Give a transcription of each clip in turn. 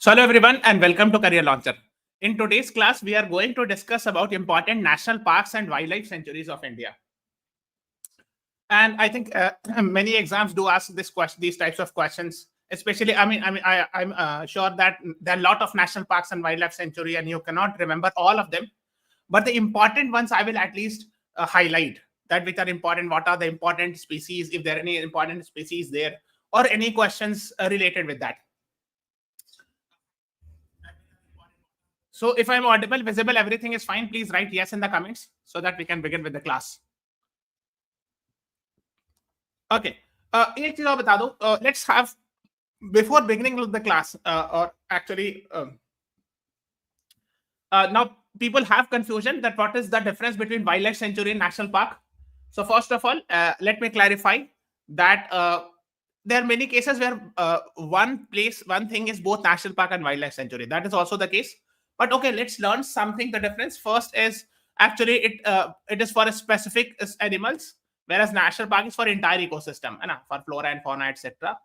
So hello everyone and welcome to Career Launcher. In today's class, we are going to discuss about important national parks and wildlife sanctuaries of India. And I think many exams do ask these types of questions. Especially, I'm sure that there are a lot of national parks and wildlife sanctuary, and you cannot remember all of them. But the important ones, I will at least highlight that which are important. What are the important species? If there are any important species there, or any questions related with that. So if I'm audible, visible, everything is fine, please write yes in the comments so that we can begin with the class. Okay. एक चीज और बता दो. Let's have before beginning with the class, or actually now people have confusion that what is the difference between wildlife sanctuary and national park. So first of all, let me clarify that there are many cases where one thing is both national park and wildlife sanctuary. That is also the case. But okay, let's learn something. The difference first is actually it is for specific animals, whereas national park is for entire ecosystem, for flora and fauna, etc.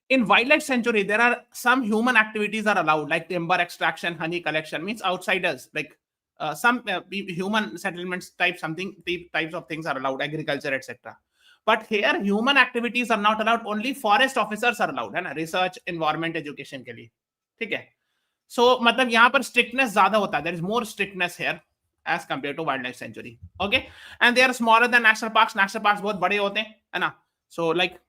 In wildlife sanctuary, there are some human activities are allowed, like timber extraction, honey collection. Means outsiders, like some human settlements types of things are allowed, agriculture, etc. But here human activities are not allowed. Only forest officers are allowed, है ना, research, environment, education के लिए, ठीक है. So मतलब यहाँ पर strictness ज़्यादा होता है. There is more strictness here as compared to wildlife sanctuary. Okay, and they are smaller than national parks. National parks बहुत बड़े होते हैं, है ना. So like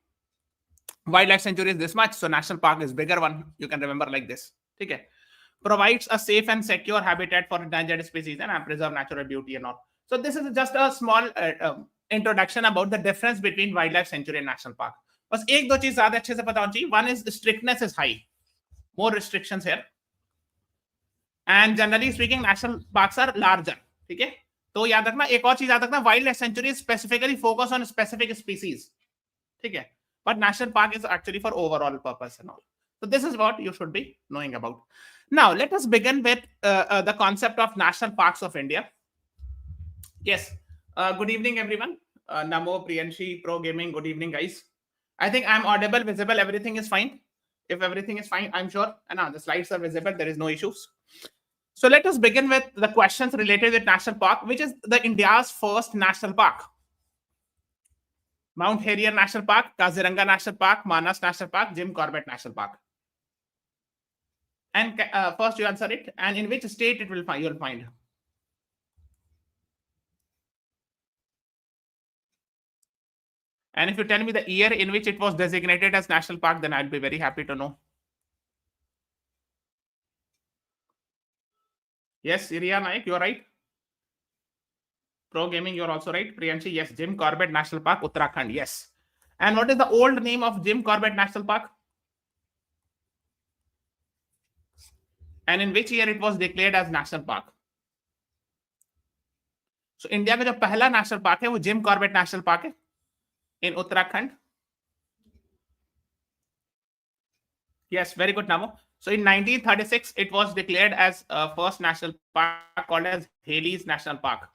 wildlife sanctuary is this much, so national park is bigger one. You can remember like this. ठीक है. Provides a safe and secure habitat for endangered species and preserve natural beauty and all. So this is just a small introduction about the difference between wildlife sanctuary and national park. बस एक दो चीज ज्यादा अच्छे से पता होनी चाहिए. One is strictness is high, more restrictions here, and generally speaking national parks are larger. ठीक है. तो याद रखना, एक और चीज याद रखना, wildlife sanctuary is specifically focus on specific species. ठीक है. But national park is actually for overall purpose and all. So this is what you should be knowing about. Now let us begin with the concept of national parks of India. Yes. Good evening, everyone. Namo, Priyanshi, Pro Gaming. Good evening, guys. I think I'm audible, visible. Everything is fine. If everything is fine, I'm sure. And the slides are visible. There is no issues. So let us begin with the questions related with national park, which is the India's first national park. Mount Harrier National Park, Kaziranga National Park, Manas National Park, Jim Corbett National Park. And first you answer it, and in which state it will find, you'll find. And if you tell me the year in which it was designated as national park, then I'll be very happy to know. Yes, Iriya Naik, you're right. Pro Gaming, you're also right. Priyanshi, yes. Jim Corbett National Park, Uttarakhand, yes. And what is the old name of Jim Corbett National Park? And in which year it was declared as national park? So India का जो पहला national park है वो Jim Corbett National Park है in Uttarakhand. Yes, very good, Namo. So in 1936, it was declared as first national park called as Haley's National Park.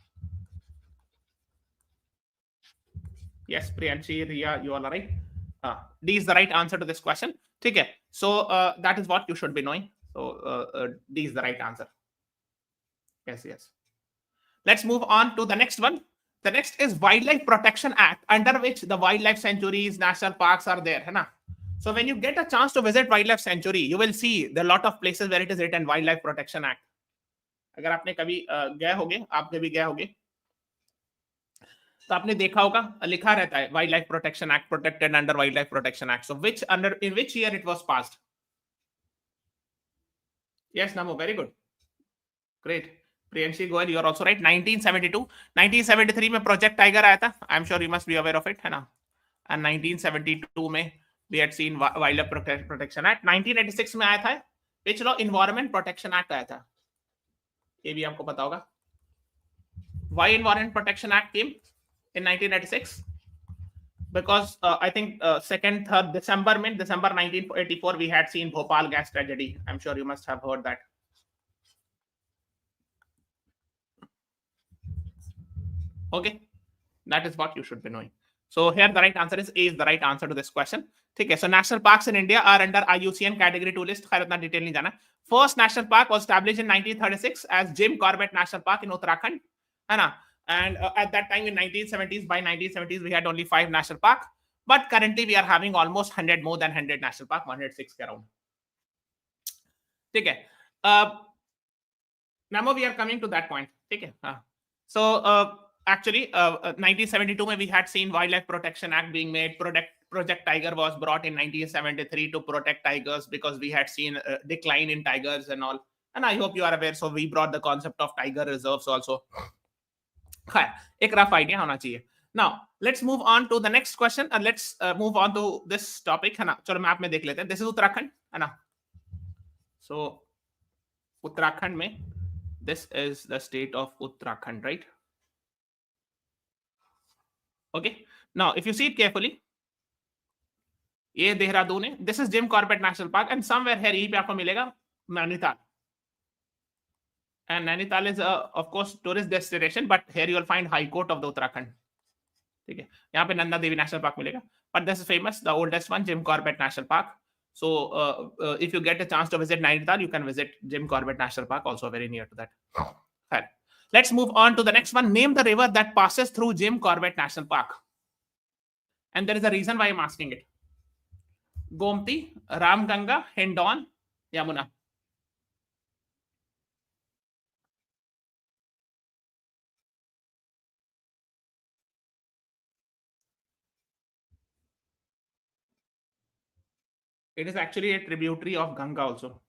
Yes, Priyanshi, Riya, you all are right. D is the right answer to this question. Okay, so that is what you should be knowing. So D is the right answer. Yes, yes. Let's move on to the next one. The next is Wildlife Protection Act, under which the wildlife sanctuaries, national parks are there. है ना? So when you get a chance to visit wildlife sanctuary, you will see there are a lot of places where it is written Wildlife Protection Act. अगर आपने कभी गए होगे, आपने भी गए होगे, तो आपने देखा होगा लिखा रहता है wild protection act, protected under wildlife protection act. So which under in which year it was passed? Yes Namo, very good, great. Priyanshi Goyal, you are also right. 1972. 1973 में प्रोजेक्ट टाइगर आया था. I am sure you must be aware of it, है ना. And 1972 में we had seen wildlife protection act. 1986 में आया था which law? Environment protection act आया था. ये भी आपको पता होगा. Why environment protection act came in 1986? Because I think 3rd December 1984 we had seen Bhopal gas tragedy. I'm sure you must have heard that. Okay, that is what you should be knowing. So here the right answer is A is the right answer to this question. ठीक है. So national parks in India are under IUCN category 2 list. खैर उतना detail नहीं जाना. First national park was established in 1936 as Jim Corbett National Park in Uttarakhand, है ना. And at that time in 1970s, by 1970s we had only 5 national parks, but currently we are having almost 100, more than 100 national park, 106 के around. ठीक है. Now we are coming to that point. ठीक है. हाँ. So actually 1972 में we had seen Wildlife Protection Act being made. Project Tiger was brought in 1973 to protect tigers because we had seen a decline in tigers and all. And I hope you are aware. So we brought the concept of tiger reserves also. एक rough idea होना चाहिए. Now let's move on to the next question and let's move on to this topic, है ना. चलो map में देख लेते हैं. This is उत्तराखंड, है ना. So उत्तराखंड में this is the state of Uttarakhand, right? Okay. Now if you see it carefully, ये देहरादून है. This is Jim Corbett National Park and somewhere here यहीं पे आपको मिलेगा Nainital. And Nainital is of course tourist destination, but here you will find High Court of the Uttarakhand. ठीक है. यहाँ पे नंदा देवी नेशनल पार्क मिलेगा. But this is famous, the oldest one, Jim Corbett National Park. So if you get a chance to visit Nainital, you can visit Jim Corbett National Park, also very near to that. Let's move on to the next one. Name the river that passes through Jim Corbett National Park. And there is a reason why I'm asking it. Gomti, Ramganga, Hendon, Yamuna. It is actually a tributary of Ganga also.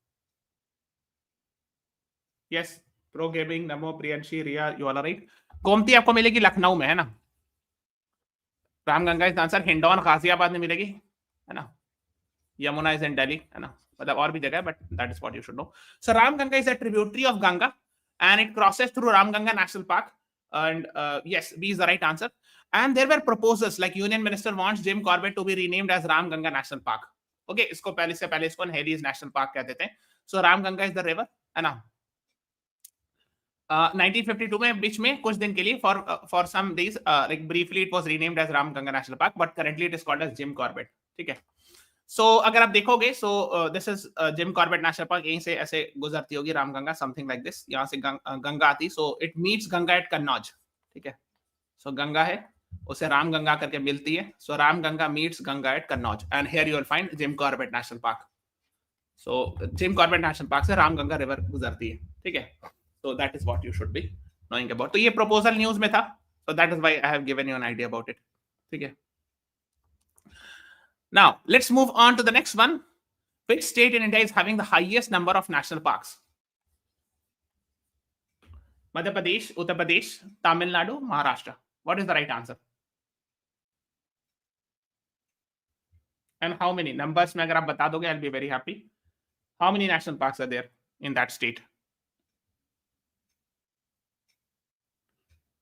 Yes, pro gaming, Namo, Priyanshi, Riya, you all are right. Gomti आपको मिलेगी लखनऊ में, है ना. Ramganga is answer. Hindon Ghaziabad में मिलेगी, है ना. Yamuna is in Delhi, है ना. मतलब और भी जगह है, but that is what you should no. So Ramganga is a tributary of Ganga and it crosses through Ramganga National Park. And yes, B is the right answer. And there were proposals like Union Minister wants Jim Corbett to be renamed as Ramganga National Park. Okay, इसको पहले इसको Hades National Park कहते थे. So Ramganga is the river, है ना. 1952 में बीच में कुछ दिन के लिए for some days like briefly it was renamed as Ramganga National Park, but currently it is called as Jim Corbett. ठीक है. So अगर आप देखोगे, so this is Jim Corbett National Park. यहीं से ऐसे गुजरती होगी रामगंगा, something like this. यहाँ से गंगा आती, so it meets Ganga at Kannauj. ठीक है. So गंगा है, उसे रामगंगा करके मिलती है. So Ramganga meets Ganga at Kannauj, and here you will find Jim Corbett National Park. So Jim Corbett National Park से रामगंगा रिवर गुजरती है. ठीक है. So that is what you should be knowing about. तो ये proposal news में था. So that is why I have given you an idea about it. ठीक है. Now, let's move on to the next one. Which state in India is having the highest number of national parks? Madhya Pradesh, Uttar Pradesh, Tamil Nadu, Maharashtra. What is the right answer? And how many? Numbers में अगर आप बता दोगे, I'll be very happy. How many national parks are there in that state?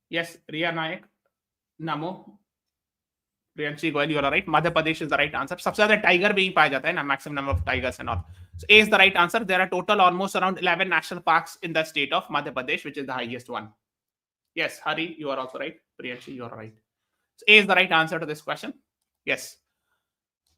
Yes, Riya Nayak, Namo, Priyanshi Goyal, you are right. Madhya Pradesh is the right answer. सबसे ज़्यादा tiger भी पाया जाता है ना, maximum number of tigers and all. So A is the right answer. There are total almost around 11 national parks in the state of Madhya Pradesh, which is the highest one. Yes, Hari, you are also right. Priyanshi, you are right. So A is the right answer to this question. Yes.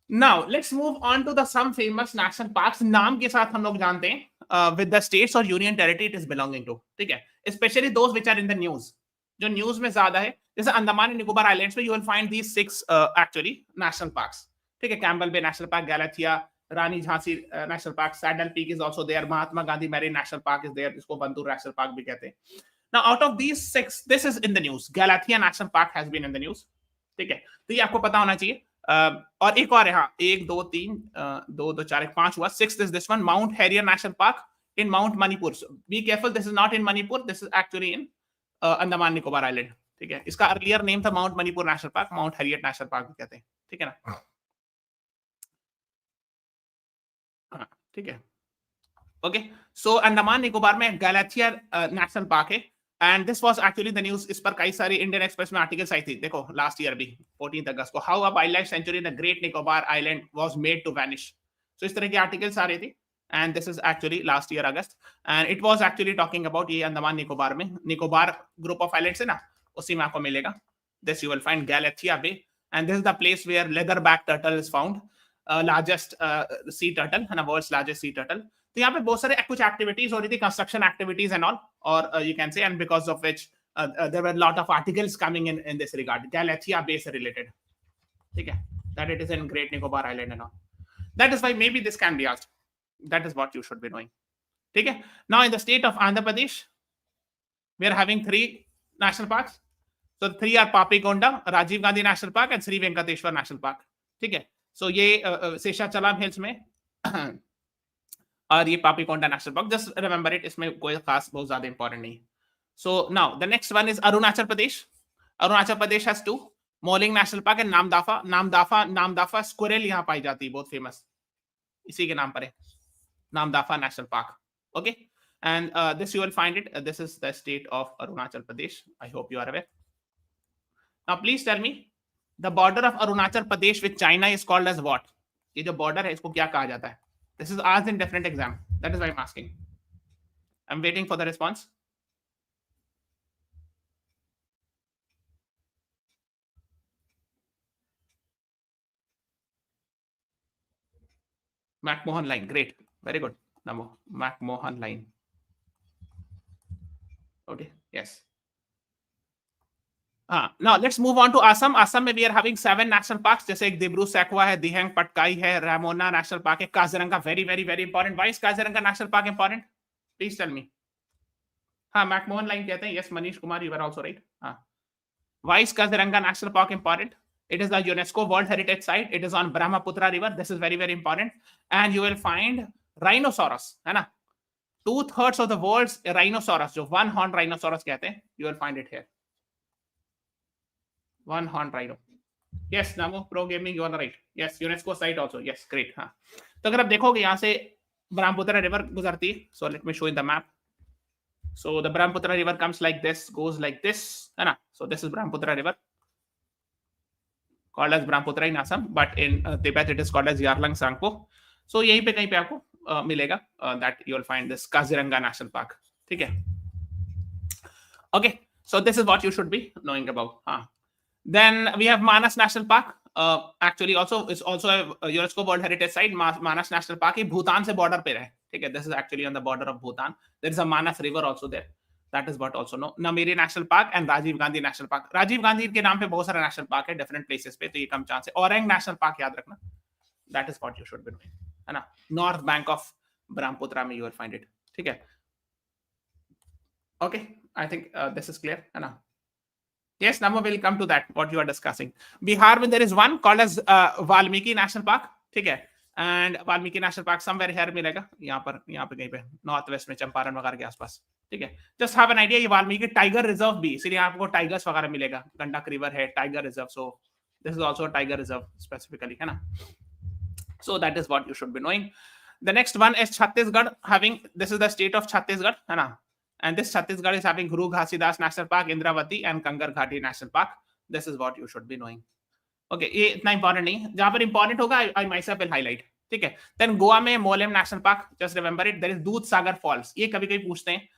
Now let's move on to the some famous national parks. नाम के साथ हम लोग जानते हैं with the states or union territory it is belonging to. ठीक है. Especially those which are in the news. जो न्यूज में ज्यादा है, जैसे अंडमान एंड निकोबार आइलैंड्स में you will find these 6 actually national parks. ठीक है. Campbell bay national park, Galathea, Rani Jhansi national park, saddle peak is also there, Mahatma Gandhi marine national park is there, जिसको Wandoor national park भी कहते हैं. Now out of these 6 this is in the news. Galathea national park has been in the news. ठीक है. तो ये आपको पता होना चाहिए. और एक और है, हाँ, 1 2 3 2 2 4 5 हुआ. 6th is this one, mount Harrier national park in mount Manipur. Be careful, this is not in Manipur, this is actually in Andaman Nicobar island. ठीक है. इसका अर्लियर नेम था mount Manipur national park, mount Harriet national park भी कहते हैं. ठीक है ना. हाँ, ठीक है. ओके. सो अंडमान निकोबार में गैलाथिया नेशनल पार्क है, and this was actually the news. इस पर कई सारी इंडियन एक्सप्रेस में आर्टिकल्स आई थी. देखो लास्ट ईयर भी 14 अगस्त को, how a wild life sanctuary in the great Nicobar island was made to vanish. So इस तरह के आर्टिकल्स आ रहे थे, and this is actually last year August, and it was actually talking about ये अंडमान निकोबार में, निकोबार ग्रुप ऑफ आइलैंड्स है ना, उसी में आपको मिलेगा. This you will find Galathea Bay, and this is the place where leatherback turtle is found, largest sea turtle, है ना, world's largest sea turtle. तो यहाँ पे बहुत सारे कुछ एक्टिविटीज हो रही थी, कंस्ट्रक्शन एक्टिविटीज एंड ऑल, और you can say, and because of which there were a lot of articles coming in this regard, Galathea base related, ठीक है, that it is in Great Nicobar Island and all. That is why maybe this can be asked. That is what you should be knowing, ठीक है. Now in the state of Andhra Pradesh, we are having 3 national parks. So 3 are Papikonda, Rajiv Gandhi National Park and Sri Venkateshwar National Park, ठीक है. So ये Seshachalam hills में और ये Papikonda national park, just remember it, इसमें कोई खास बहुत ज्यादा इंपॉर्टेंट नहीं. So now the next one is Arunachal Pradesh. Arunachal Pradesh has 2, Moling National Park and Namdafa squirrel यहाँ पाई जाती है, बहुत फेमस, इसी के नाम पर है, Namdafa National Park. Okay, and this you will find it. This is the state of Arunachal Pradesh. I hope you are aware. Now please tell me, the border of Arunachal Pradesh with China is called as what? ये जो border है इसको क्या कहा जाता है? This is asked in different exam. That is why I'm asking. I'm waiting for the response. McMahon line. Great. Very good. Namo. McMahon line. Okay. Yes. Now let's move on to Assam. Assam में we are having 7 national parks, जैसे एक दिब्रू सैकवा है, दिहंग पटकाई है, रामोना national park है, Kaziranga very very very important. Why is Kaziranga national park important? Please tell me. हाँ, McMahon line कहते हैं. Yes, Manish Kumar, you were also right. Why is Kaziranga National Park important? It is the UNESCO World Heritage Site. It is on Brahmaputra River. This is very very important. And you will find rhinoceros, है ना? 2/3 of the world's rhinoceros, जो one horn rhinoceros कहते हैं, you will find it here. One horn rhino. Yes, Namo Pro Gaming, you are right. Yes, UNESCO site also. Yes, great. हाँ, तो अगर आप देखोगे यहाँ से ब्रह्मपुत्र रिवर गुजरती है. So let me show you the map. So the Brahmaputra river comes like this, goes like this, है ना? So this is Brahmaputra river, called as Brahmaputra in Assam, but in Tibet it is called as Yarlang Sangpo. So यहीं पे कहीं पे आपको मिलेगा that you will find this Kaziranga National Park, ठीक है? Okay, so this is what you should be knowing about. Then we have Manas National Park. Actually also it's also a UNESCO World Heritage Site. Manas National Park ही भूटान से border पे है, ठीक है? This is actually on the border of Bhutan. There is a Manas River also there. That is what also know. Namiri National Park and Rajiv Gandhi National Park. Rajiv Gandhi के नाम पे बहुत सारे national park है different places पे, तो ये कम chance है. Orang National Park याद रखना. That is what you should be knowing, है ना? North bank of Brahmaputra में you will find it, ठीक है? Okay, I think this is clear, है ना? Yes, Namo will come to that, what you are discussing. Bihar में there is one called as Valmiki National Park, ठीक है? And Valmiki National Park somewhere here मिलेगा, यहाँ पे कहीं पे नॉर्थ वेस्ट में चंपारण वगैरह के आसपास, ठीक है? Just have an idea, ये वाल्मीकि टाइगर रिजर्व भी, इसलिए आपको टाइगर्स वगैरह मिलेगा. गंडक रिवर है, tiger reserve, so this is also a tiger reserve specifically, है ना? So that is what you should be knowing. The next one is Chhattisgarh, having, this is the state of Chhattisgarh, है ना? And this Chhattisgarh is having Guru Ghasidas National Park, Indravati and Kangar Ghati National Park. This is what you should be knowing. Okay, ये इतना important नहीं है. जहाँ पर important होगा, I myself will highlight. ठीक है? Then गोवा में Molem National Park, just remember it. There is Dudhsagar Falls. ये कभी कभी पूछते हैं.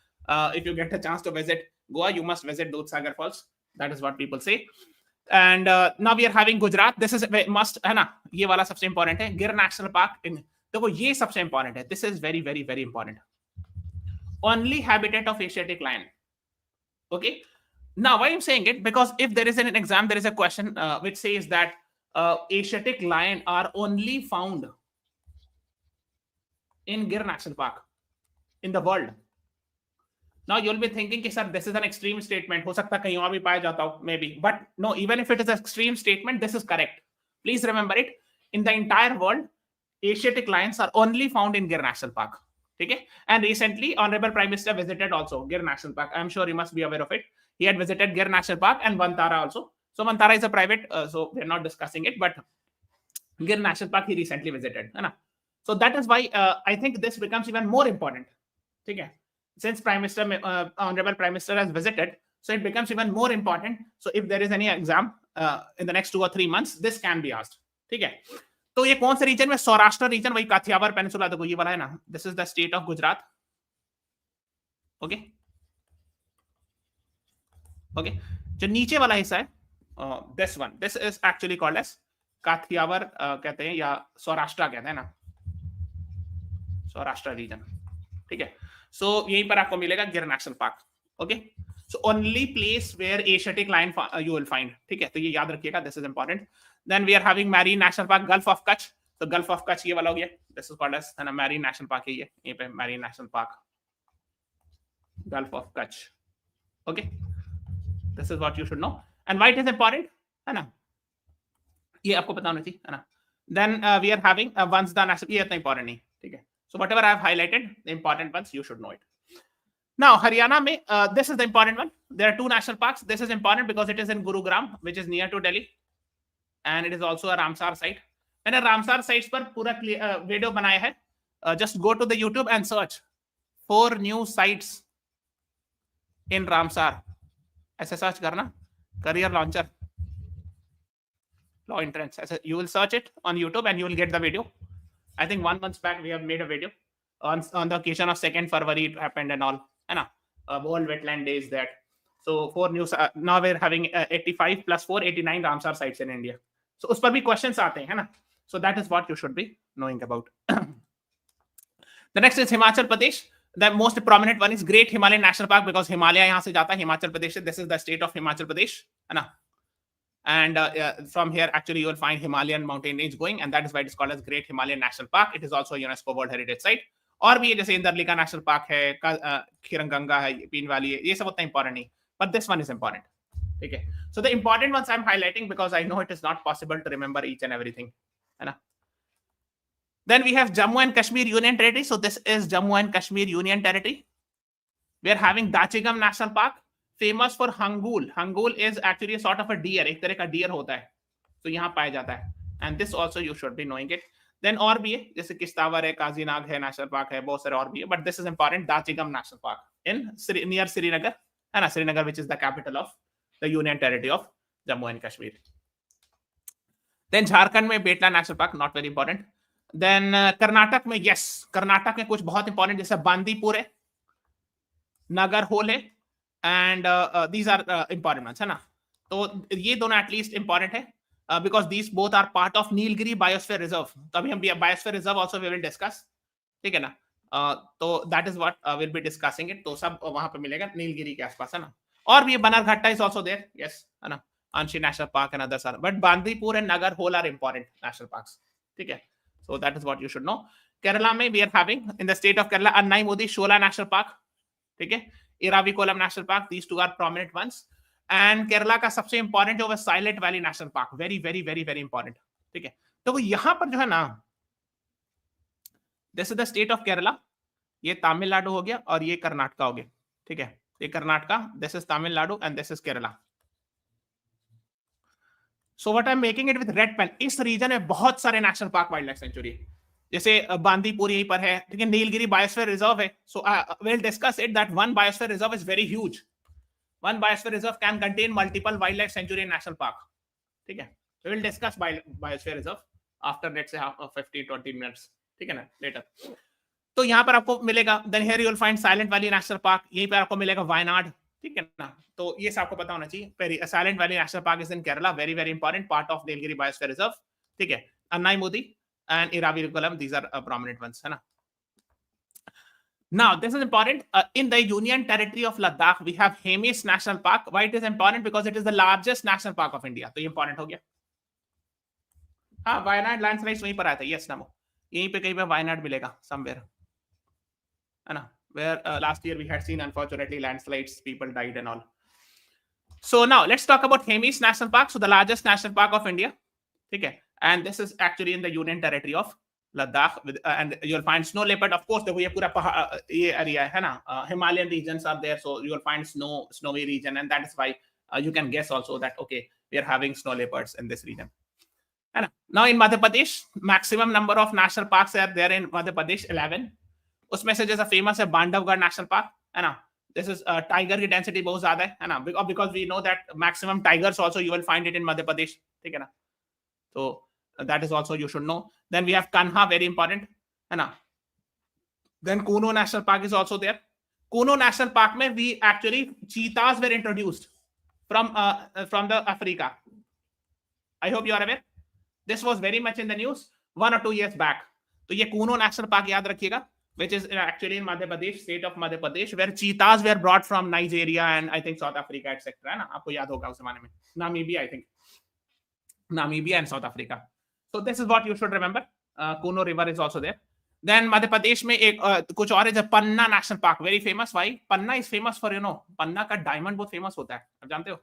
If you get a chance to visit Goa, you must visit Dudhsagar Falls. That is what people say. And now we are having Gujarat. This is must, है ना? ये वाला सबसे important है. Gir National Park. देखो ये सबसे important है. This is very very very important. Only habitat of Asiatic lion. Okay. Now, why I'm saying it? Because if there is an exam, there is a question which says that Asiatic lion are only found in Gir National Park in the world. Now you'll be thinking, कि sir, this is an extreme statement. हो सकता है कहीं और भी पाया जाता हो, maybe. But no, even if it is an extreme statement, this is correct. Please remember it. In the entire world, Asiatic lions are only found in Gir National Park. Okay? And recently, Honorable Prime Minister visited also Gir National Park. I'm sure you must be aware of it. He had visited Gir National Park and Vantara also. So Vantara is a private, so we're not discussing it. But Gir National Park he recently visited. So that is why I think this becomes even more important. Okay? Since Prime Minister, Honorable Prime Minister has visited, so it becomes even more important. So if there is any exam in the next 2 or 3 months, this can be asked. Okay? तो ये कौन से reason में? Saurashtra reason, वही काथियावाड़ peninsula, देखो ये वाला है ना. This is the state of Gujarat. Okay okay, जो नीचे वाला हिस्सा है this one, this is actually called as काथियावर कहते हैं, या सौराष्ट्र कहते हैं ना, सौराष्ट्र रीजन, ठीक है. सो यहीं पर आपको मिलेगा Gir national park. Okay, so only place where Asiatic lion you will find. ठीक है, तो ये याद रखिएगा, this is important. Then we are having marine national park gulf of Kutch. तो गल्फ ऑफ कच्छ ये वाला हो गया, this is called as marine national park. ये यहीं पे marine national park gulf of Kutch. Okay, this is what you should know. And why it is important, है ना, ये आपको पता होना चाहिए, है ना. Then we are having Vansda national, ये इतना इंपॉर्टेंट नहीं. ठीक है, so whatever I have highlighted, the important ones, you should know it. Now Haryana mein, this is the important one. There are two national parks. This is important because it is in Gurugram, which is near to Delhi, and it is also a Ramsar site. मैंने Ramsar sites पर पूरा video बनाया है. Just go to the YouTube and search 4 new sites in Ramsar. ऐसे search करना, career launcher, law entrance, ऐसे you will search it on YouTube and you will get the video. I think 1 month back we have made a video on the occasion of 2nd February it happened and all, है ना, World Wetland Days that. So 4 news, now we're having 85 plus 4, 89 Ramsar sites in India. So उस पर भी questions आते हैं, है ना. So that is what you should be knowing about. The next is Himachal Pradesh. The most prominent one is Great Himalayan National Park because Himalaya यहाँ से जाता है, Himachal Pradesh. This is the state of Himachal Pradesh, है ना. And from here actually you will find Himalayan mountain range going, and that is why it is called as Great Himalayan National Park. It is also a UNESCO World Heritage Site. और भी जैसे इंदरलिका national park है, खीरगंगा है, पीन valley है, ये सब उतना important नहीं, but this one is important. ठीक है, so the important ones I'm highlighting because I know it is not possible to remember each and everything, है ना. Then we have Jammu and Kashmir Union Territory. So this is Jammu and Kashmir Union Territory. We are having Dachigam National Park, famous for hangul. Hangul is actually a sort of a deer, एक तरह का deer होता है, तो यहाँ पाया जाता है. And this also you should be knowing it. Then और भी है, जैसे किश्तावर है, काजीनाग है, नेशनल पार्क है, बहुत सारे और भी है, but this is important, Dachigam National Park in near Srinagar, है ना, Srinagar which is the capital of the Union Territory of Jammu and Kashmir. Then Jharkhand में Betla national park, not very important. Then Karnataka में, yes, कर्नाटक में कुछ बहुत important, जैसे बांदीपुर है, नगर whole है, and these are important ones, है ना. तो ये दोनों एटलीस्ट इंपॉर्टेंट है because these both are part of Nilgiri Biosphere Reserve. तो अभी हम Biosphere Reserve also we will discuss, ठीक है ना. तो that is what we'll be discussing it. तो सब वहां पे मिलेगा नीलगिरी के आसपास, है ना. और भी बनारघट्टा is also there, yes, है ना, Anshi National Park and others are, but Bandipur and Nagar Hole are important national parks, ठीक है. So that is what you should know. Kerala में we are having in the state of Kerala Annai Modi Shola National Park, ठीक है, Iravaikulam National Park. These two are prominent ones. And Kerala का सबसे important जो है silent valley national park, very very very very important. ठीक है, तो यहाँ पर जो है ना, this is the state of Kerala, ये तमिलनाडु हो गया और ये कर्नाटक हो गया. ठीक है, ये Karnataka, this is Tamil Nadu and this is Kerala. So what I am making it with red pen. इस रीजन में बहुत सारे national park, wild life sanctuary, जैसे बांदीपुर यहीं पर है, ठीक है, नीलगिरी बायोस्फीयर रिजर्व है. So will discuss it that one biosphere reserve is very huge. One biosphere reserve can contain multiple wildlife sanctuary and national park. ठीक है, we will discuss biosphere reserve after let's say 15-20 minutes. ठीक है ना, later. तो यहाँ पर आपको मिलेगा, then here you will find Silent Valley National Park. यहीं पर आपको मिलेगा वायनाड, ठीक है ना. तो ये सब आपको पता होना चाहिए. Silent Valley National Park is in Kerala, very very important part of Nilgiri Biosphere Reserve. ठीक है, Annai Modi and Iravaikulam, these are prominent ones, है ना. Now, this is important. In the Union Territory of Ladakh, we have Hemis National Park. Why it is important? Because it is the largest national park of India. तो ये important हो गया. हाँ, Wayanad landslides वहीं पर आया था. Yes, नमो. यहीं पे कहीं पे वायनाड मिलेगा somewhere, है ना. Where last year we had seen unfortunately landslides, people died and all. So now let's talk about Hemis National Park. So the largest national park of India. ठीक है. And this is actually in the Union Territory of Ladakh, and you'll find snow leopard. Of course, देखो ये पूरा ये area है ना, Himalayan regions are there, so you'll find snowy region, and that is why you can guess also that okay, we are having snow leopards in this region. है ना. Now in Madhya Pradesh, maximum number of national parks are there in Madhya Pradesh, 11. उसमें से जैसा famous है Bandhavgarh national park, है ना. This is tiger की density बहुत ज्यादा है ना, because we know that maximum tigers also you will find it in Madhya Pradesh, ठीक है ना. So that is also you should know. Then we have Kanha, very important, है ना. Then Kuno National Park is also there. Kuno National Park में we actually cheetahs were introduced. from the Africa. I hope you are aware. This was very much in the news 1 or 2 years back. तो ये Kuno national park याद रखिएगा, which is actually in Madhya Pradesh, state of Madhya Pradesh, where cheetahs were brought from Nigeria and I think South Africa, etc. है ना, आपको याद होगा उस जमाने में, Namibia, I think, Namibia and South Africa. So this is what you should remember. Kuno River is also there. Then Madhya Pradesh में एक कुछ और है, Panna national park, very famous. Why? Panna is famous for, Panna का डायमंड बहुत फेमस होता है, आप जानते हो,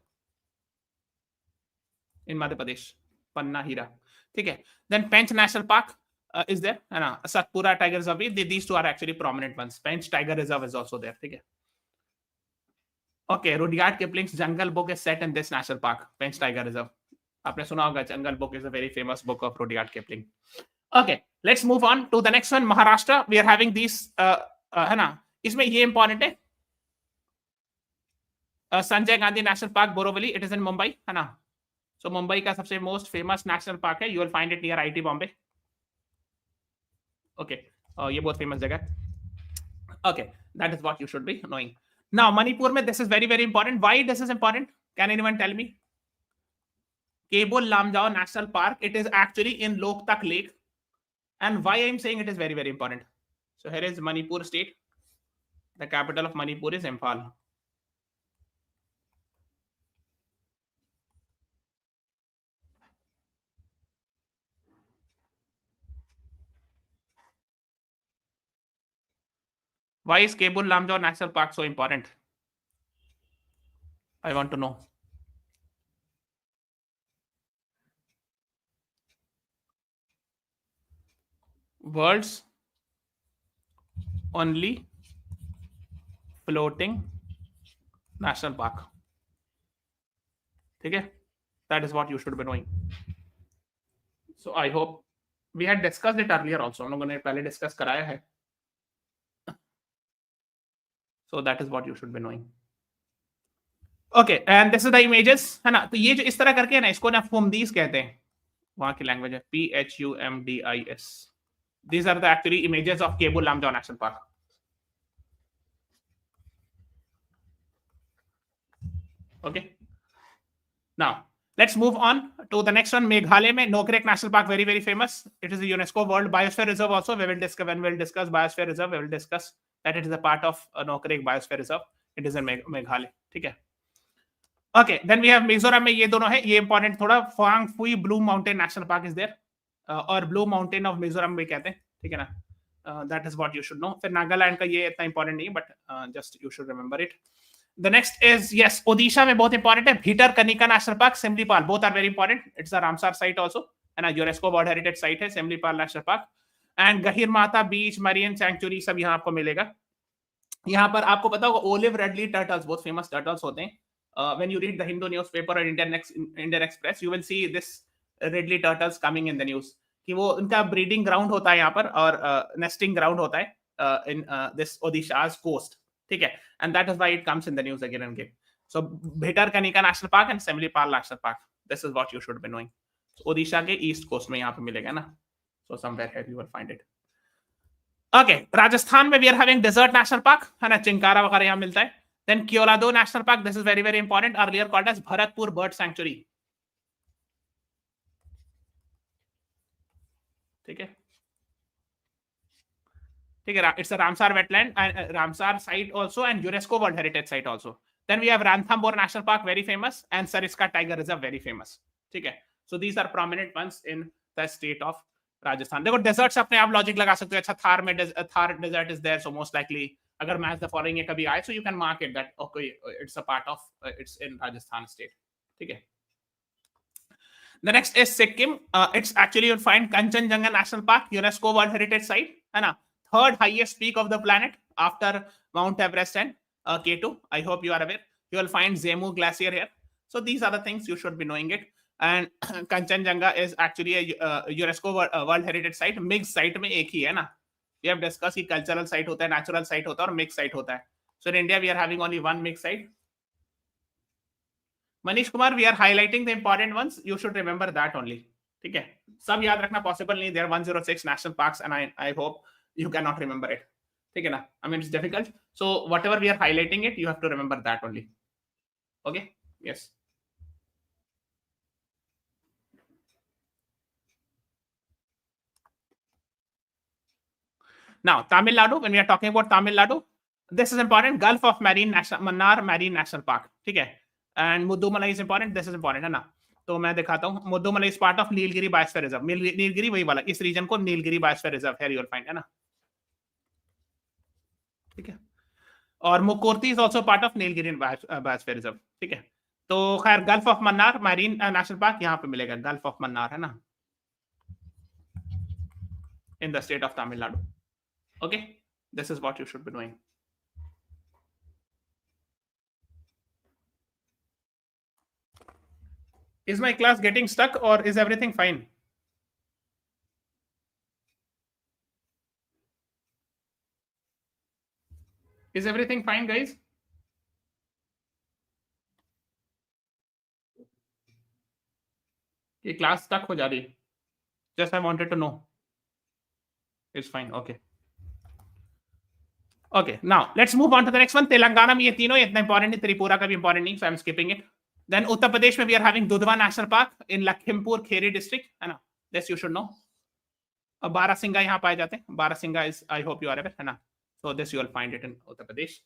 इन मध्य प्रदेश, पन्ना हीरा. ठीक है. Then Pench national park is there, है ना, Satpura tiger reserve. These two are actually prominent ones. Pench Tiger Reserve is also there. ठीक है. Okay, Rudyard Kipling's Jungle Book is set in this national park, Pench Tiger Reserve. आपने सुना होगा, Jungle Book is a very famous book of Rudyard Kipling. Okay, let's move on to the next one. Maharashtra, we are having these, है ना, इसमें ये important है, Sanjay Gandhi national park Borivali, it is in Mumbai, है ना. So मुंबई का सबसे most famous national park है, you will find it near IT Bombay. Okay, ये बहुत famous जगह है. Okay, that is what you should be knowing. Now Manipur में this is very very important. Why this is important? Can anyone tell me? Kebul Lamjao National Park, it is actually in Loktak Lake. And why I am saying it is very very important? So here is Manipur state. The capital of Manipur is Imphal. Why is Kebul Lamjao National Park so important? I want to know. World's only floating national park. ठीक है? That is what you should be knowing. So I hope we had discussed it earlier also. हम लोगों ने पहले discuss कराया है. So that is what you should be knowing. Okay, and this is the images, है ना. तो ये जो इस तरह करके है ना, इसको ना फुमदीस कहते हैं, वहां की लैंग्वेज है, PHUMDIS. These are the actually images of Kebul Lamjao National Park. Okay. Now let's move on to the next one. Meghalaya में Nokrek National Park, very very famous. It is a UNESCO World Biosphere Reserve also. We will discuss when we will discuss Biosphere Reserve. We will discuss that it is a part of Nokrek Biosphere Reserve. It is in Meghalaya. ठीक है. Okay, then we have Mizoram में ये दोनों है, ये important थोड़ा. Phang Phui Blue Mountain National Park is there, और Blue Mountain of Mizoram भी कहते हैं, ठीक है ना. That is what you should know. फिर नागालैंड का ये इतना important नहीं, but just you should remember it. The next is, yes, Odisha में बहुत important है, Bhitarkanika national park, Similipal, both are very important. It's a Ramsar site also, है ना, UNESCO World Heritage site है, सिमलीपाल नेशनल पार्क. एंड गहीर माता बीच, marine sanctuary, सब यहाँ आपको मिलेगा. यहाँ पर आपको पता होगा ओलिव रेडली टर्टल्स, बहुत फेमस टर्टल्स होते हैं. When you read the Hindu newspaper or Indian Express, you will see this Ridley turtles coming in the news. कि वो उनका breeding ground होता है यहाँ पर, और nesting ground होता है in this Odisha's coast. ठीक है, and that is why it comes in the news again and again. So Bhitarkanika National Park and Simlipal National Park. This is what you should be knowing. So Odisha के east coast में यहाँ पे मिलेगा ना. So somewhere here you will find it. Okay, Rajasthan में we are having Desert National Park, है ना, चिंकारा वगैरह यहाँ मिलता है. Then Keolado National Park, this is very very important, earlier called as Bharatpur Bird Sanctuary. ठीक है, ठीक है. It's a Ramsar wetland and Ramsar site also, and UNESCO World Heritage site also. Then we have Ranthambore National Park, very famous, and Sariska Tiger Reserve, very famous. ठीक है. So these are prominent ones in the state of Rajasthan. देखो deserts अपने आप logic लगा सकते हो. अच्छा, Thar में Thar desert is there, so most likely अगर match the following ये कभी आए, so you can mark it that okay, it's a part of it's in Rajasthan state. ठीक है. The next is Sikkim. It's actually you'll find Kanchenjunga National Park, UNESCO World Heritage Site, है ना, third highest peak of the planet after Mount Everest and K2. I hope you are aware. You will find Zemu Glacier here. So these are the things you should be knowing it. And Kanchenjunga is actually a UNESCO World Heritage Site. Mixed site में एक ही है ना. We have discussed कि cultural site होता है, natural site होता है और mixed site होता है. So in India we are having only one mixed site. Manish Kumar, we are highlighting the important ones. You should remember that only. ठीक है, सब याद रखना possible नहीं. There are 106 national parks and I hope you cannot remember it. ठीक है ना, I mean it's difficult. So whatever we are highlighting it, you have to remember that only. Okay. Yes. Now, Tamil Nadu, when we are talking about Tamil Nadu, this is important. Gulf of Mannar Marine National Park. ठीक है. And Mudumalai is important. This is important, है ना. तो मैं दिखाता हूँ. Mudumalai is part of Nilgiri Biosphere Reserve. Nilgiri वही वाला. इस region को Nilgiri Biosphere Reserve here you will find, है ना. ठीक है. और Mukurti is also part of Nilgiri Biosphere Reserve. ठीक है. तो खैर gulf of Mannar marine national park यहाँ पे मिलेगा. गल्फ ऑफ मन्नार है ना, in the state of Tamil Nadu. Okay, this is what you should be doing. Is my class getting stuck or is everything fine? Is everything fine, guys? ये class stuck हो जा रही है. Just I wanted to know. It's fine. Okay. Okay. Now let's move on to the next one. Telangana में ये तीनों इतना important नहीं, त्रिपुरा का भी important नहीं, so I'm skipping it. Then Uttar Pradesh में we are having Dudhwa National Park in Lakhimpur Kheri district, है ना? This you should know. अब बारासिंगा यहाँ पाए जाते हैं. Barasingha is, I hope you are aware, है ना? So this you will find it in Uttar Pradesh.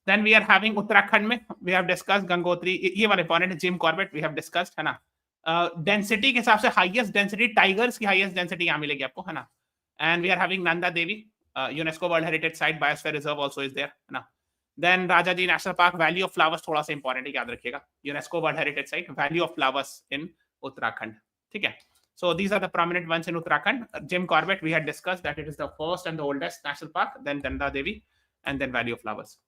Then we are having Uttarakhand में we have discussed Gangotri. ये वाला important है. Jim Corbett we have discussed, है ना? Density के हिसाब से highest density tigers की highest density यहाँ मिलेगी आपको, है ना? And we are having Nanda Devi, UNESCO World Heritage Site, Biosphere Reserve also is there, है ना? Then Rajaji National Park, Valley of Flowers थोड़ा सा important है, याद रखिएगा. UNESCO World Heritage Site, Valley of Flowers in Uttarakhand. ठीक है. So these are the prominent ones in Uttarakhand. Jim Corbett, we had discussed that it is the first and the oldest national park. Then Nanda Devi, and then Valley of Flowers.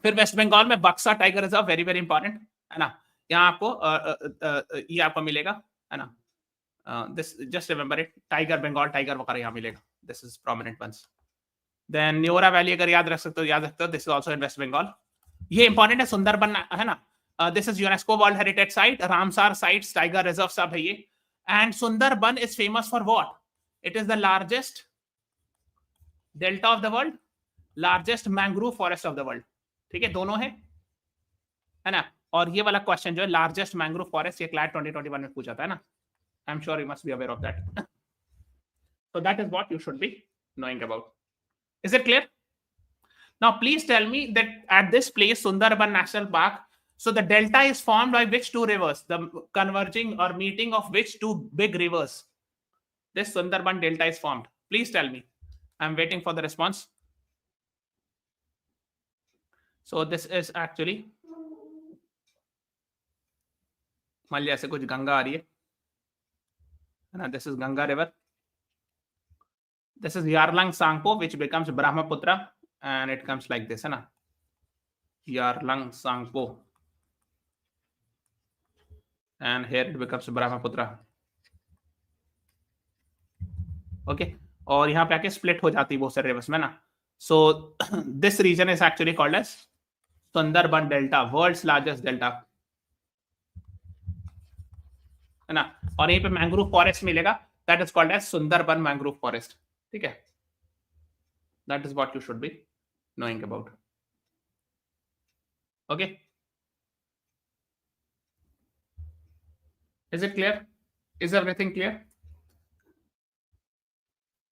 फिर waste Bengal में बक्सा tiger reserve, very very important, है ना? यहाँ आपको ये आपको मिलेगा, है ना? This just remember it, tiger Bengal tiger वगैरह यहाँ मिलेगा. This is prominent ones. Then Neora valley अगर याद रख सकते हो, याद रखते हो. This is also in West Bengal. ये इंपॉर्टेंट है. सुंदरबन है ना. This is UNESCO World Heritage Site, Ramsar sites, tiger reserve सब है ये. And Sundarban is famous for what? It is the largest delta of the world, largest mangrove forest of the world. ठीक है, दोनों है ना? और ये वाला क्वेश्चन जो है लार्जेस्ट मैंग्रोव फॉरेस्ट, ये क्लैट 2021 में पूछा था, है ना? आई am sure you must be aware of that. So that is what you should be knowing about. Is it clear? Now please tell me that at this place Sundarban National Park, so the delta is formed by which two rivers, the converging or meeting of which two big rivers this Sundarban delta is formed? Please tell me. I'm waiting for the response. So this is actually, मान लिया ऐसे कुछ गंगा आ रही है ना. This is Ganga river. This is Yarlang Sangpo, which becomes Brahmaputra, and it comes like this, है ना? Yarlang Sangpo, and here it becomes Brahmaputra. Okay, और यहाँ पे आके split हो जाती है बहुत सारे rivers में ना. So this region is actually called as Sundarban Delta, world's largest delta, है ना? और यहीं पे मैंग्रोव फॉरेस्ट मिलेगा, that is called as Sundarban mangrove forest. ठीक है? That is what you should be knowing about. Okay? Is it clear? Is everything clear?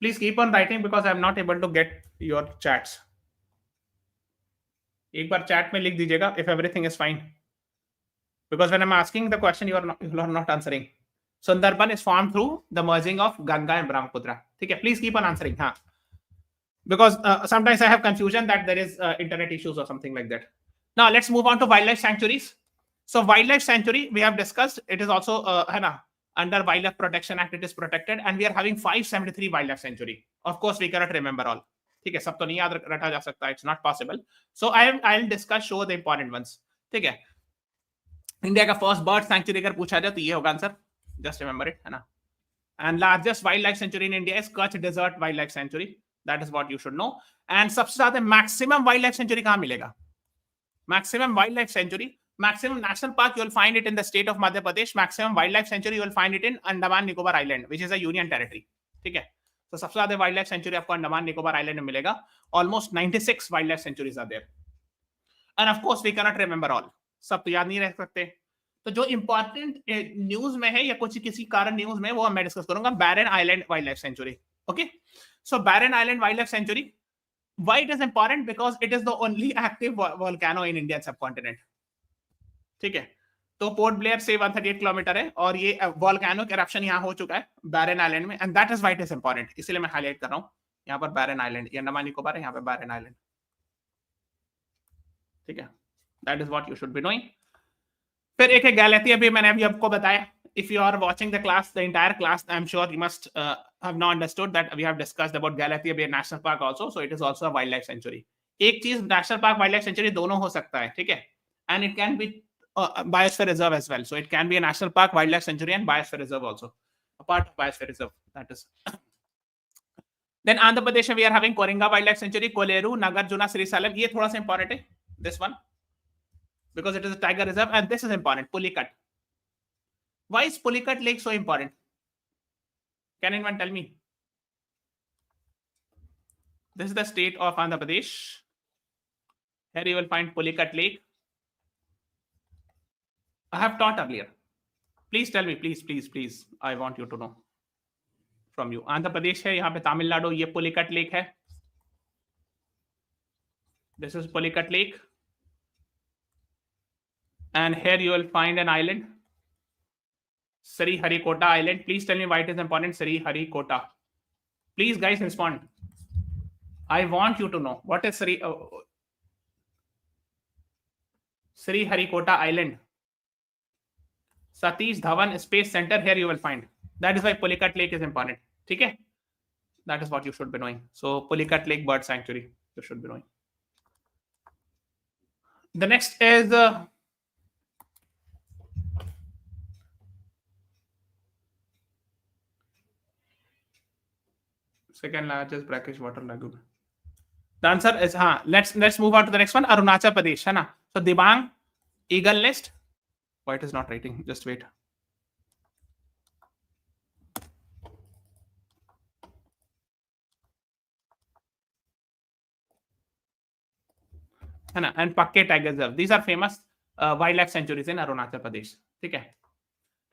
Please keep on writing because I am not able to get your chats. एक बार chat में लिख दीजिएगा if everything is fine. Because when I'm asking the question, you are not answering. Sundarban is formed through the merging of Ganga and Brahmaputra. ठीक है? Please keep on answering. हाँ. Because sometimes I have confusion that there is internet issues or something like that. Now let's move on to wildlife sanctuaries. So wildlife sanctuary we have discussed. It is also है ना, under Wildlife Protection Act it is protected, and we are having 573 wildlife sanctuary. Of course we cannot remember all. ठीक है? सब तो नहीं याद रखा जा सकता. It's not possible. So I'll discuss, show the important ones. ठीक है? इंडिया का फर्स्ट बर्ड सैंक्चुरी अगर पूछा जाए तो ये होगा आंसर. जस्ट रिमेंबर इट, है ना? And largest wild life sanctuary in India is Kutch desert wild life sanctuary. That is what you should know. And सबसे ज्यादा मैक्सिमम वाइल्ड लाइफ सेंचुरी कहां मिलेगा? Maximum wild life sanctuary, maximum national park you will find it in the state of Madhya Pradesh. Maximum wild life sanctuary you will find it in Andaman Nicobar island, which is a union territory. ठीक है? तो सबसे ज्यादा wild life sanctuary आपको Andaman Nicobar island में मिलेगा. Almost 96 wild life sanctuaries are there. And of course we can not remember all. सब तो याद नहीं रह सकते। तो जो इंपॉर्टेंट न्यूज में है या कुछ किसी कारण न्यूज में, वो मैं डिस्कस करूंगा। Barren island wild life sanctuary. Okay, so Barren island wild life sanctuary, why it is important? Because it is the only active volcano in Indian subcontinent. ठीक है, तो पोर्ट ब्लेयर से 138 किलोमीटर है और ये वॉल्केनो eruption यहाँ हो चुका है बैरन आइलैंड में, and that is why it is important. इसलिए मैं हाईलाइट कर रहा हूँ यहाँ पर बैरन आइलैंड, ये अंडमान निकोबार है, यहाँ पे बैरन आइलैंड। ठीक है, that is what you should be knowing. फिर एक है गैलेथिया, भी मैंने अभी आपको बताया। If you are watching the class, the entire class, I'm sure you must have now understood that we have discussed about Galathea Bay National Park also, so it is also a wildlife sanctuary. एक चीज national park wild life sanctuary दोनों हो सकता है, ठीक है, and it can be biosphere reserve as well. So it can be a national park, wildlife sanctuary, and biosphere reserve also, a part of biosphere reserve. That is. Then Andhra Pradesh we are having Koringa Wildlife Sanctuary, Koleru, Nagarjuna, Srisalam. ये थोड़ा सा important है, this one, because it is a tiger reserve, and this is important, Pulicat. Why is Pulicat Lake so important? Can anyone tell me? This is the state of Andhra Pradesh. Here you will find Pulicat Lake. I have taught earlier. Please tell me, please, please, please. I want you to know from you. Andhra Pradesh है, यहाँ पे तमिलनाडु, ये Pulicat Lake है. This is Pulicat Lake. And here you will find an island, Sriharikota Island. Please tell me why it is important, Sriharikota. Please, guys, respond. I want you to know what is Sriharikota Island. Satish Dhawan Space Center. Here you will find. That is why Pulicat Lake is important. ठीक है? That is what you should be knowing. So Pulicat Lake Bird Sanctuary you should be knowing. The next is second largest brackish water lagoon. The answer is let's move on to the next one. Arunachal Pradesh है ना. So Dibang Eagle Nest. Why it is not writing? Just wait. है ना. And Pakke Tiger Reserve. These are famous wildlife sanctuaries in Arunachal Pradesh. ठीक है.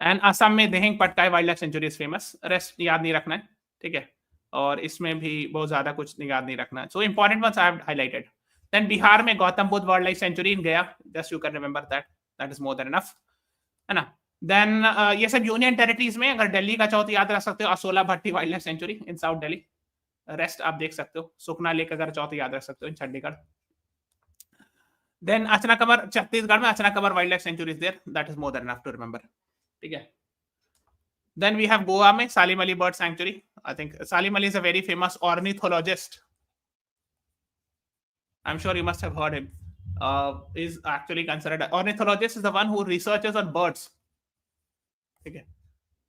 And Assam में Dehing Patkai wild life sanctuary is famous. Rest याद नहीं रखना है, ठीक है, और इसमें भी बहुत ज्यादा कुछ याद नहीं रखना है. So important once I have highlighted. Then Bihar में Gautam Buddha wild life sanctuary in Gaya. Just you can remember that is more than enough, है ना. देन ये सब यूनियन टेरिटरीज में, अगर दिल्ली का चाहो तो याद रख सकते हो असोला भट्टी वाइल्ड लाइफ सेंचुरी इन साउथ दिल्ली. रेस्ट आप देख सकते हो. सुखना लेक अगर चाहो तो याद रख सकते हो in Chandigarh. Then Achanakmar Chhattisgarh में, Achanakmar wild life sanctuary is there. That is more than enough to remember, ठीक है. Then we have Goa में Salim Ali Bird Sanctuary. I think Salim Ali is a very famous ornithologist. I'm sure you must have heard him. Is actually considered ornithologist is the one who researches on birds. Okay,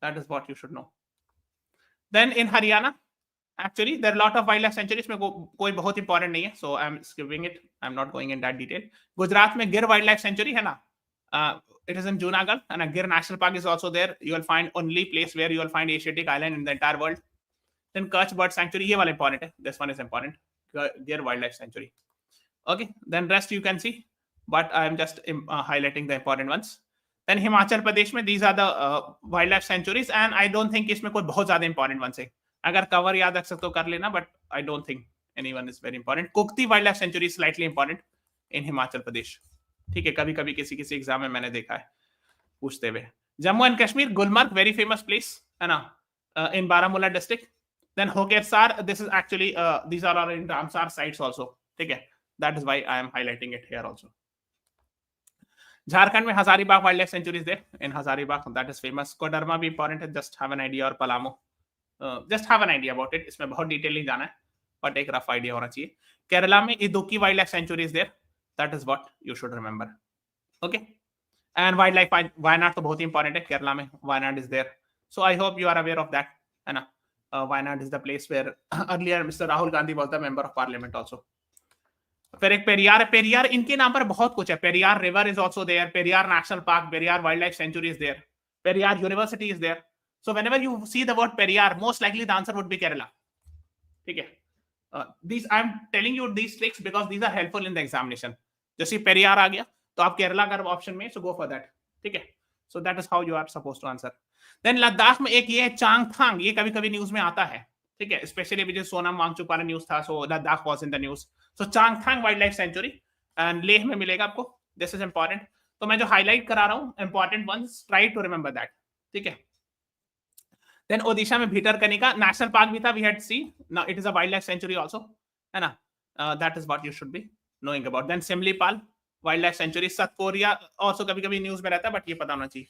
that is what you should know. Then in Haryana, actually there are a lot of wildlife sanctuaries में कोई बहुत important नहीं है, so I'm skipping it. I'm not going in that detail. Gujarat में गिर wildlife sanctuary है ना. It is in Junagadh, and Gir National Park is also there. You will find only place where you will find Asiatic island in the entire world. Then Kutch Bird Sanctuary, ये वाला important है. This one is important. Gir Wildlife Sanctuary. Okay. Then rest you can see, but I am just highlighting the important ones. Then Himachal Pradesh में these are the wildlife sanctuaries, and I don't think इसमें कोई बहुत ज़्यादा important ones है. अगर cover याद रख सकते हो कर लेना, but I don't think anyone is very important. Kukti Wildlife Sanctuary is slightly important in Himachal Pradesh. ठीक है, कभी कभी किसी किसी एग्जाम में मैंने देखा है पूछते हुए. Jammu and Kashmir Gulmarg very famous place है ना, in Baramulla district. Then Hokersar, this is actually these are in Ramsar sites also, ठीक है. That is why I am highlighting it here also. Jharkhand में Hazaribagh wild life sanctuary is there in Hazaribagh, that is famous. Koderma भी important है, just have an idea. और Palamu, just have an idea about it. इसमें बहुत detail नहीं जाना है, बट एक रफ आइडिया होना चाहिए. केरला में Idukki wild life sanctuary is there. That is what you should remember. Okay. And wildlife, Wayanad तो बहुत ही important है. Kerala में Wayanad is there. So I hope you are aware of that. है ना. Wayanad is the place where earlier Mr. Rahul Gandhi was the member of parliament also. फिर एक पेरियार है. पेरियार इनके नाम पर बहुत कुछ है. Periyar river is also there. Periyar national park, Periyar wildlife sanctuary is there. Periyar university is there. So whenever you see the word Periyar, most likely the answer would be Kerala. ठीक है. These I'm telling you these tricks because these are helpful in the examination. जैसे पेरियार आ गया तो आप केरला का option में, सो go for that, ठीक है. So that is how you are suppose to answer. Then Ladakh में एक ये है चांगथांग, ये कभी कभी न्यूज में आता है, ठीक है, स्पेशली विजय सोनम वांगचुक वाला न्यूज था, so Ladakh was in the news. So Changthang wild life sanctuary and Leh में मिलेगा आपको. This is important. तो मैं जो हाईलाइट करा रहा हूँ important ones, try to remember that, ठीक है. देन ओडिशा में भितरकनिका नेशनल पार्क भी था, we had see, now it is a wild life sanctuary also, है ना. That is what you should be knowing about. Then Simlipal wild life sanctuary, Satkosia also कभी कभी news में रहता है, बट ये पता होना चाहिए.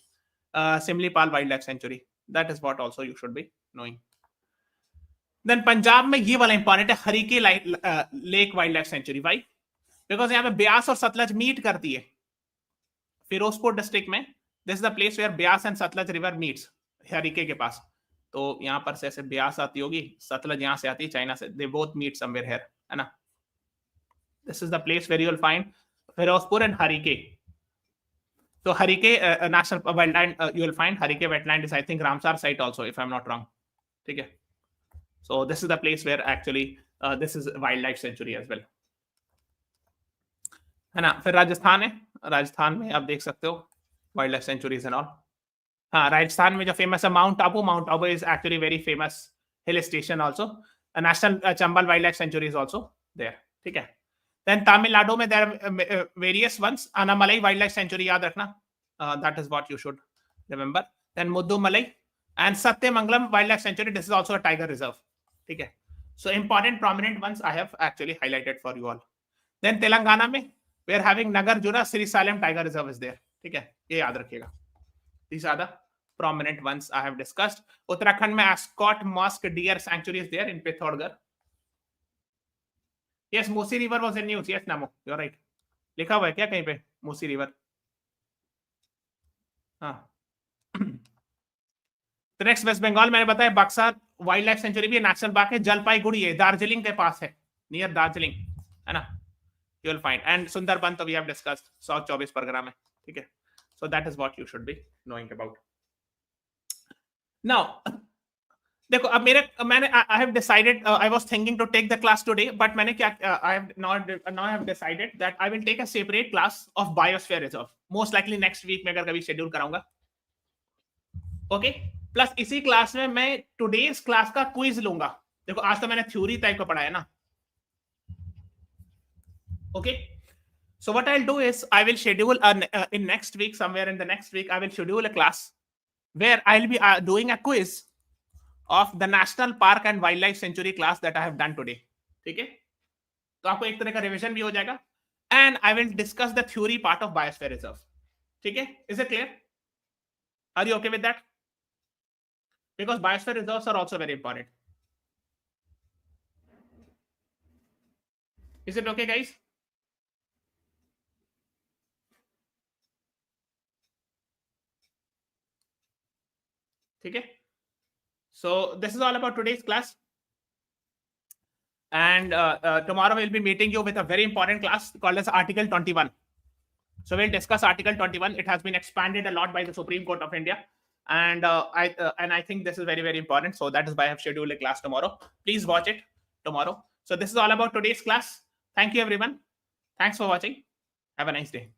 Similipal wild life sanctuary, that is what also you should be knowing. Then Punjab में ये वाला इंपॉर्टेंट है, Harike lake wild life sanctuary. Why? Because यहाँ पे ब्यास और सतलज मीट करती है. फिरोजपुर डिस्ट्रिक्ट में this is the place where Beas and Sutlej river meets, Harike के पास. तो यहाँ पर से ऐसे ब्यास आती होगी, सतलज यहाँ से आती है चाइना से, they both meet somewhere here, है ना. This is the place where you will find Firozpur and Harike. तो Harike national wetland, you will find Harike wetland is I think Ramsar site also, if I am not wrong, ठीक है. So this is the place where actually this is wildlife sanctuary as well, है ना. फिर राजस्थान है, राजस्थान में आप देख सकते हो wild life sanctuaries and all. हाँ, राजस्थान में जो फेमस है mount Abu. Mount Abu is actually very famous hill station also. National Chambal wild life sanctuary is also there, ठीक है. देन तमिलनाडु में there various ones. Anamalai wild life sanctuary याद रखना, that is what you should remember. Then Mudumalai and Sathyamangalam wild life sanctuary, this is also a tiger reserve, ठीक है. So important prominent ones I have actually highlighted for you all. Then Telangana में we are having Nagarjuna Srisailam tiger reserve is there, ठीक है, ये याद रखिएगा. These are the prominent ones I have discussed. Uttarakhand में Ascot Mosque Deer Sanctuary is there in Pithoradgarh. Yes, Musi River was in news. Yes, Namo, you're right. लिखा हुआ है क्या कहीं पे Musi River? हाँ. तो नेक्स्ट वेस्ट बंगाल मैंने बताया बक्सर वाइल्ड लाइफ सेंचुरी भी नेशनल पार्क है. जलपाईगुड़ी है, दार्जिलिंग के पास है, नियर दार्जिलिंग, है ना. You will find. And Sundarban तो वी हैव डिस्कस्ड, 124 परगना में, ठीक है. So that is what you should be knowing about. Now देखो, अब मैंने I have decided, I was thinking to take the class today, but मैंने क्या, I have now decided that I will take a separate class of biosphere reserve, most likely next week में अगर कभी schedule कराऊंगा, okay. Plus इसी class में मैं today's class का क्विज लूंगा. देखो आज तो मैंने थ्योरी टाइप का पढ़ाया ना, okay. So what I'll do is I will schedule in next week, somewhere in the next week, I will schedule a class where I'll be doing a quiz of the National Park and Wildlife Sanctuary class that I have done today. ठीक है, तो आपको एक तरह का revision भी हो जाएगा. And I will discuss the theory part of biosphere reserve. ठीक है, is it clear? Are you okay with that? Because biosphere reserves are also very important. Is it okay, guys? ठीक है. So this is all about today's class, and tomorrow we'll be meeting you with a very important class called as Article 21. So we'll discuss Article 21. It has been expanded a lot by the Supreme Court of India, and I think this is very, very important. So that is why I have scheduled a class tomorrow. Please watch it tomorrow. So this is all about today's class. Thank you, everyone. Thanks for watching. Have a nice day.